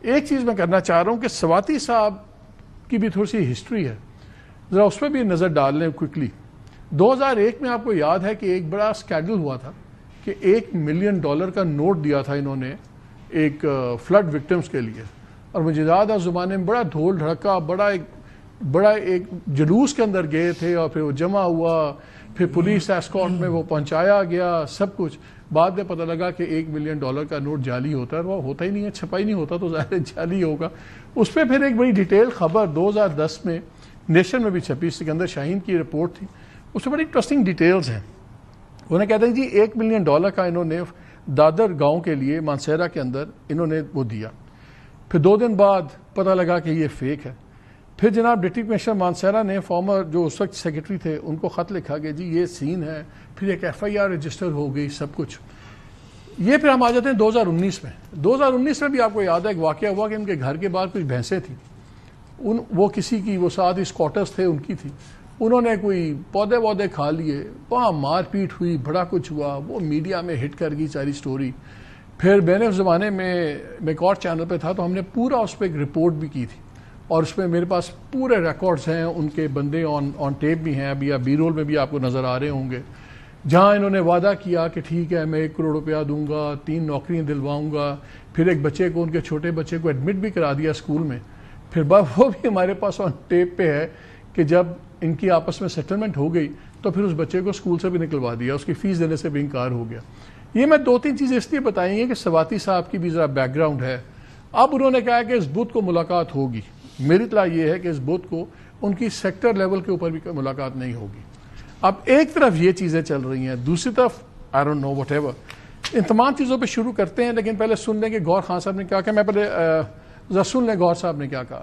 ایک چیز میں کرنا چاہ رہا ہوں کہ سواتی صاحب کی بھی تھوڑی سی ہسٹری ہے، ذرا اس پہ بھی نظر ڈال لیں کوئکلی۔ 2001 میں آپ کو یاد ہے کہ ایک بڑا اسکینڈل ہوا تھا کہ $1 ملین کا نوٹ دیا تھا انہوں نے ایک فلڈ وکٹمز کے لیے، اور مجھے یاد ہے زمانے میں بڑا دھول دھڑکا، بڑا ایک جلوس کے اندر گئے تھے، اور پھر وہ جمع ہوا، پھر پولیس ایسکارٹ میں وہ پہنچایا گیا سب کچھ۔ بعد میں پتہ لگا کہ $1 ملین کا نوٹ جعلی ہوتا ہے، وہ ہوتا ہی نہیں ہے، چھپا ہی نہیں ہوتا تو ظاہر جعلی ہوگا۔ اس پہ پھر ایک بڑی ڈیٹیل خبر 2010 میں نیشن میں بھی چھپی، سکندر شاہین کی رپورٹ تھی، اس میں بڑی انٹرسٹنگ ڈیٹیلز ہیں۔ انہیں کہتے ہیں جی $1 ملین کا انہوں نے دادر گاؤں کے لیے مانسیرا کے اندر انہوں نے وہ دیا، پھر 2 دن بعد پتہ لگا کہ یہ فیک ہے۔ پھر جناب ڈپٹی کمشنر مانسیرا نے فارمر جو اس وقت سیکرٹری تھے ان کو خط لکھا کہ جی یہ سین ہے، پھر ایک FIR رجسٹر ہو گئی سب کچھ۔ یہ پھر ہم آ جاتے ہیں 2019 میں۔ 2019 میں بھی آپ کو یاد ہے ایک واقعہ ہوا کہ ان کے گھر کے باہر کچھ بھینسیں تھیں، وہ کسی کی، وہ ساتھ ہی اسکواٹرز تھے ان کی تھی، انہوں نے کوئی پودے کھا لیے، وہاں مار پیٹ ہوئی، بڑا کچھ ہوا، وہ میڈیا میں ہٹ کر گئی ساری سٹوری۔ پھر میں نے اس زمانے میں ایک اور چینل پہ تھا تو ہم نے پورا اس پہ ایک رپورٹ بھی کی تھی، اور اس میں میرے پاس پورے ریکارڈز ہیں، ان کے بندے آن ٹیپ بھی ہیں، ابھی بی رول میں بھی آپ کو نظر آ رہے ہوں گے، جہاں انہوں نے وعدہ کیا کہ ٹھیک ہے میں $1 کروڑ دوں گا، 3 نوکریاں دلواؤں گا، پھر ایک بچے کو، ان کے چھوٹے بچے کو ایڈمٹ بھی کرا دیا اسکول میں۔ پھر وہ بھی ہمارے پاس آن ٹیپ پہ ہے کہ جب ان کی آپس میں سیٹلمنٹ ہو گئی تو پھر اس بچے کو اسکول سے بھی نکلوا دیا، اس کی فیس دینے سے بھی انکار ہو گیا۔ یہ میں 2-3 چیزیں اس لیے بتائیں گے کہ سواتی صاحب کی بھی ذرا بیک گراؤنڈ ہے۔ اب انہوں نے کہا کہ اس بدھ کو ملاقات ہوگی، میری اطلاع یہ ہے کہ اس بدھ کو ان کی سیکٹر لیول کے اوپر بھی ملاقات نہیں ہوگی۔ اب ایک طرف یہ چیزیں چل رہی ہیں، دوسری طرف I don't know whatever، ان تمام چیزوں پہ شروع کرتے ہیں، لیکن پہلے سن لیں کہ گور خان صاحب نے کیا کہا۔ میں پہلے ذرا سن لیں گور صاحب نے کیا کہا۔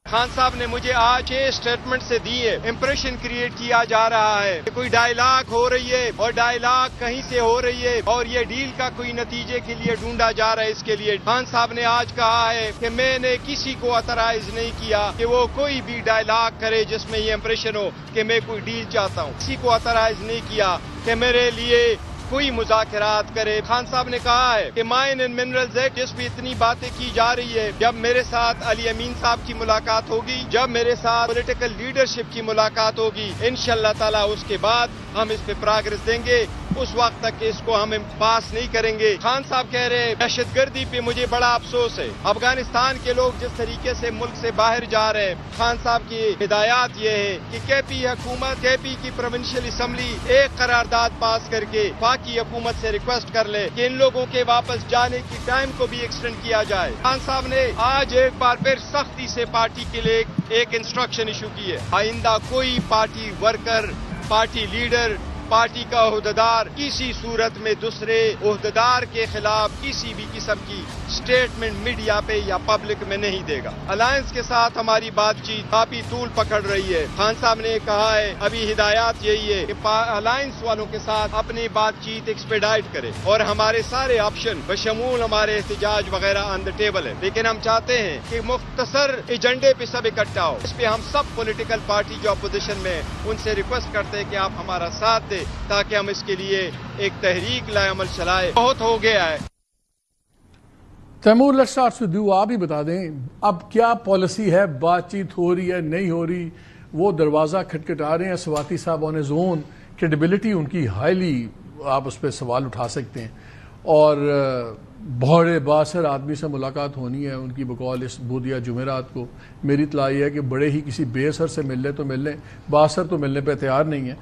خان صاحب نے مجھے آج یہ اسٹیٹمنٹ سے دی ہے، امپریشن کریٹ کیا جا رہا ہے، کوئی ڈائلاگ ہو رہی ہے اور ڈائلاگ کہیں سے ہو رہی ہے، اور یہ ڈیل کا کوئی نتیجے کے لیے ڈھونڈا جا رہا ہے۔ اس کے لیے خان صاحب نے آج کہا ہے کہ میں نے کسی کو اترائز نہیں کیا کہ وہ کوئی بھی ڈائلاگ کرے جس میں یہ امپریشن ہو کہ میں کوئی ڈیل چاہتا ہوں، کسی کو اترائز نہیں کیا کہ میرے لیے کوئی مذاکرات کرے۔ خان صاحب نے کہا ہے کہ مائن اینڈ منرلز ایکٹ جس پہ اتنی باتیں کی جا رہی ہے، جب میرے ساتھ علی امین صاحب کی ملاقات ہوگی، جب میرے ساتھ پولیٹیکل لیڈرشپ کی ملاقات ہوگی، انشاءاللہ تعالی اس کے بعد ہم اس پہ پروگریس دیں گے، اس وقت تک اس کو ہم پاس نہیں کریں گے۔ خان صاحب کہہ رہے ہیں دہشت گردی پہ مجھے بڑا افسوس ہے، افغانستان کے لوگ جس طریقے سے ملک سے باہر جا رہے ہیں، خان صاحب کی ہدایات یہ ہے کہ KP حکومت، KP کی پروونشل اسمبلی ایک قرارداد پاس کر کے کی حکومت سے ریکویسٹ کر لے کہ ان لوگوں کے واپس جانے کی ٹائم کو بھی ایکسٹینڈ کیا جائے۔ خان صاحب نے آج ایک بار پھر سختی سے پارٹی کے لیے ایک انسٹرکشن ایشو کی ہے، آئندہ کوئی party worker, party leader, party کا عہدیدار کسی صورت میں دوسرے عہدیدار کے خلاف کسی بھی قسم کی سٹیٹمنٹ میڈیا پہ یا پبلک میں نہیں دے گا۔ الائنس کے ساتھ ہماری بات چیت کافی طول پکڑ رہی ہے۔ خان صاحب نے کہا ہے ابھی ہدایات یہی ہے کہ الائنس والوں کے ساتھ اپنی بات چیت ایکسپیڈائٹ کرے، اور ہمارے سارے آپشن بشمول ہمارے احتجاج وغیرہ آن دا ٹیبل ہے، لیکن ہم چاہتے ہیں کہ مختصر ایجنڈے پہ سب اکٹھا ہو۔ اس پہ ہم سب پولیٹیکل پارٹی جو اپوزیشن میں ان سے ریکویسٹ کرتے ہیں کہ آپ ہمارا ساتھ دیں تاکہ ہم اس کے لیے ایک تحریک لائے، عمل چلائے۔ بہت ہو گیا ہے۔ Taimur let's start with you, آپ ہی بتا دیں اب کیا پالیسی ہے، بات چیت ہو رہی ہے نہیں ہو رہی؟ وہ دروازہ کھٹکھٹا رہے ہیں سواتی صاحب آن ہز اون، کریڈیبلٹی ان کی ہائیلی، آپ اس پہ سوال اٹھا سکتے ہیں، اور بڑے باثر آدمی سے ملاقات ہونی ہے ان کی بقول اس بدھ یا جمعرات کو۔ میری اطلاع یہ ہے کہ بڑے ہی کسی بے اثر سے مل لیں تو مل لیں، باثر تو ملنے پہ تیار نہیں ہے۔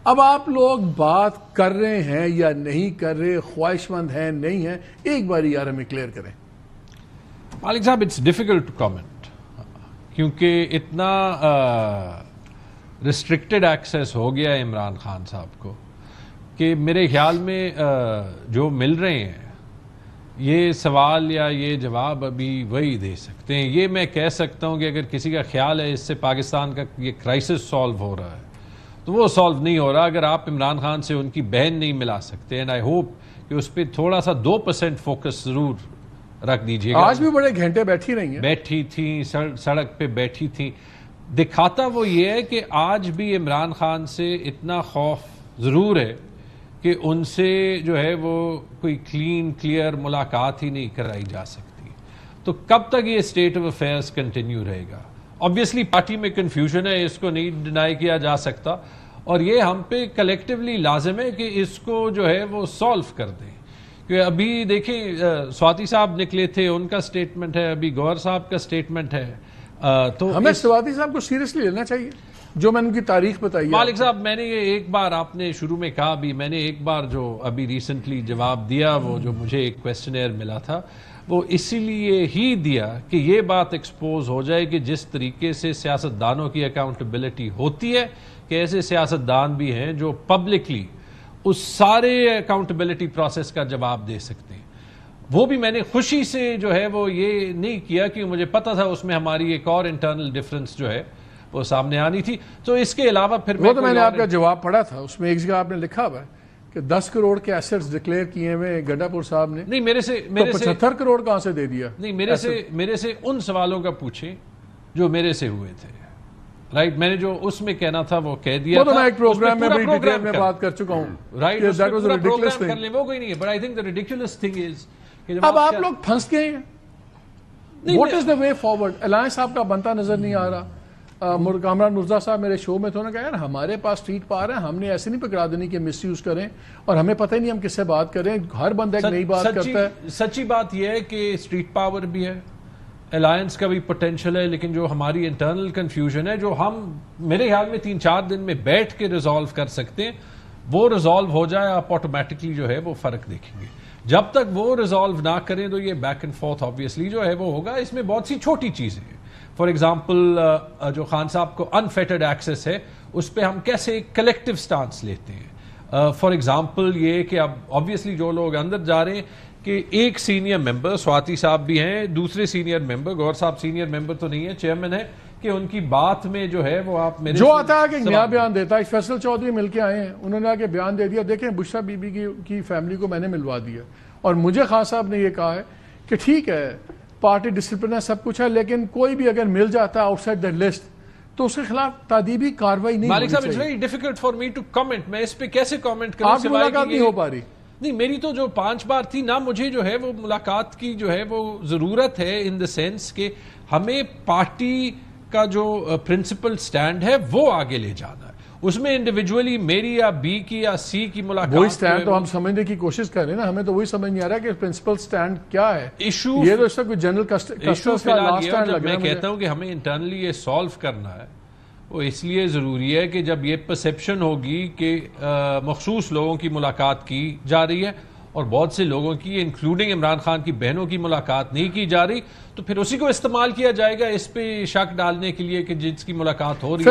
اب آپ لوگ بات کر رہے ہیں یا نہیں کر رہے، خواہش مند ہیں نہیں ہیں، ایک باری یار ہمیں کلیئر کریں۔ مالک صاحب اٹس ڈیفیکلٹ ٹو کامنٹ، کیونکہ اتنا ریسٹرکٹڈ ایکسیس ہو گیا ہے عمران خان صاحب کو کہ میرے خیال میں جو مل رہے ہیں یہ سوال یا یہ جواب ابھی وہی دے سکتے ہیں۔ یہ میں کہہ سکتا ہوں کہ اگر کسی کا خیال ہے اس سے پاکستان کا یہ کرائسس سالو ہو رہا ہے تو وہ سالو نہیں ہو رہا اگر آپ عمران خان سے ان کی بہن نہیں ملا سکتے۔ اینڈ آئی ہوپ کہ اس پہ تھوڑا سا 2% فوکس ضرور رکھ دیجیے گا۔ آج بھی بڑے گھنٹے بیٹھی رہی ہیں، بیٹھی تھیں سڑک پہ بیٹھی تھیں، دکھاتا وہ یہ ہے کہ آج بھی عمران خان سے اتنا خوف ضرور ہے کہ ان سے جو ہے وہ کوئی کلین کلیئر ملاقات ہی نہیں کرائی جا سکتی۔ تو کب تک یہ اسٹیٹ آف افیئرس کنٹینیو رہے گا؟ آبویسلی پارٹی میں کنفیوژن ہے، اس کو نہیں ڈینائی کیا جا سکتا، اور یہ ہم پہ کلیکٹیولی لازم ہے کہ اس کو جو ہے وہ سالو کر دیں. کہ ابھی دیکھیں سواتی صاحب نکلے تھے، ان کا سٹیٹمنٹ ہے، ابھی گوہر صاحب کا سٹیٹمنٹ ہے. تو ہمیں سواتی صاحب کو سیریسلی لینا چاہیے جو میں نے ان کی تاریخ بتائی. مالک صاحب، میں نے یہ ایک بار، آپ نے شروع میں کہا بھی، میں نے ایک بار جو ابھی ریسنٹلی جواب دیا، وہ جو مجھے ایک کویسچنئر ملا تھا، وہ اسی لیے ہی دیا کہ یہ بات ایکسپوز ہو جائے کہ جس طریقے سے سیاستدانوں کی اکاؤنٹیبلٹی ہوتی ہے، کہ ایسے سیاستدان بھی ہیں جو پبلکلی اس سارے اکاؤنٹیبلٹی پروسیس کا جواب دے سکتے ہیں. وہ بھی میں نے خوشی سے جو ہے وہ یہ نہیں کیا کہ مجھے پتا تھا اس میں ہماری ایک اور انٹرنل ڈفرنس جو ہے وہ سامنے آنی تھی. تو اس کے علاوہ پھر وہ تو میں نے آپ کا جواب پڑھا تھا، اس میں ایک جگہ آپ نے لکھا ہوا ہے کہ 10 کروڑ کے ایسٹس ڈکلیئر کیے ہوئے گڈا پور صاحب نے. نہیں، میرے سے 75 کروڑ کہاں سے دے دیا؟ نہیں، میرے سے ان سوالوں کا پوچھیں جو میرے سے ہوئے تھے. رائٹ، میں نے جو اس میں کہنا تھا وہ کہہ دیا تھا. وہ تو میں ایک پروگرام میں بڑی ڈیٹیل میں بات کر چکا ہوں. Right, that was a ridiculous thing. کر لیں، وہ کوئی نہیں ہے، but I think the ridiculous thing is کہ اب آپ لوگ پھنس گئے ہیں. What is the way forward? Alliance صاحب کا بنتا نظر نہیں آ رہا. کامران مرزا صاحب میرے شو میں تھے، انہوں نے کہا یار ہمارے پاس اسٹریٹ پار ہے، ہم نے ایسے نہیں پکڑا دینی کہ مس یوز کریں، اور ہمیں پتہ ہی نہیں ہم کس سے بات کریں، ہر بندہ ایک نئی بات کرتا ہے. سچی بات یہ ہے کہ اسٹریٹ پاور بھی ہے، الائنس کا بھی پوٹینشل ہے، لیکن جو ہماری انٹرنل کنفیوژن ہے، جو ہم میرے خیال میں 3-4 دن میں بیٹھ کے ریزالو کر سکتے ہیں، وہ ریزالو ہو جائے، آپ آٹومیٹکلی جو ہے وہ فرق دیکھیں گے. جب تک وہ ریزالو نہ کریں تو یہ بیک اینڈ فورتھ آبویسلی جو ہے وہ ہوگا. اس میں بہت سی چھوٹی چیزیں ہیں. فار ایگزامپل جو خان صاحب کو انفیٹرڈ ایکسیس ہے، اس پہ ہم کیسے ایک کلیکٹیو سٹانس لیتے ہیں. فار ایگزامپل یہ کہ اب آبویسلی جو لوگ اندر جا رہے ہیں کہ ایک سینئر ممبر سواتی صاحب بھی ہیں، دوسرے سینئر ممبر گور صاحب سینئر ممبر تو نہیں ہے، چیئرمین ہے، کہ ان کی بات میں جو ہے وہ آپ میرے جو آتا ہے کہ نیا بیان دیتا ہے. فیصل چودھری مل کے آئے ہیں، انہوں نے آ کے بیان دے دیا. دیکھیں بشرا بی بی کی فیملی کو میں نے ملوا دیا، اور مجھے خان صاحب نے یہ کہا ہے کہ ٹھیک ہے پارٹی ڈسپلن ہے، سب کچھ ہے، لیکن کوئی بھی اگر مل جاتا ہے آؤٹ سائڈ دا لسٹ تو اس کے خلاف تعدیبی کاروائی نہیں ہونی چاہیے. مالک صاحب، it's very difficult for me to comment. میں اس پہ کیسے کمنٹ کروں؟ آپ کی ملاقات نہیں ہو پا رہی. نہیں، میری تو جو 5 بار تھی نا، مجھے جو ہے وہ ملاقات کی جو ہے وہ ضرورت ہے، ان دا سینس کہ ہمیں پارٹی کا جو پرنسپل سٹینڈ ہے وہ آگے لے جانا ہے. اس میں انڈیویجولی میری یا بی کی یا سی کی ملاقات، وہی سٹینڈ تو ہم سمجھنے کی کوشش کر رہے ہیں نا. ہمیں تو وہی سمجھ نہیں آ رہا کہ پرنسپل سٹینڈ کیا ہے. ایشو یہ تو اس کا کوئی جنرل ایشو فی الحال یہ ہے. میں کہتا ہوں کہ ہمیں انٹرنلی یہ سالو کرنا ہے. وہ اس لیے ضروری ہے کہ جب یہ پرسیپشن ہوگی کہ مخصوص لوگوں کی ملاقات کی جا رہی ہے اور بہت سے لوگوں کی انکلوڈنگ عمران خان کی بہنوں کی ملاقات نہیں کی جا رہی، تو پھر اسی کو استعمال کیا جائے گا اس پہ شک ڈالنے کے لیے کہ جس کی ملاقات ہو رہی ہے.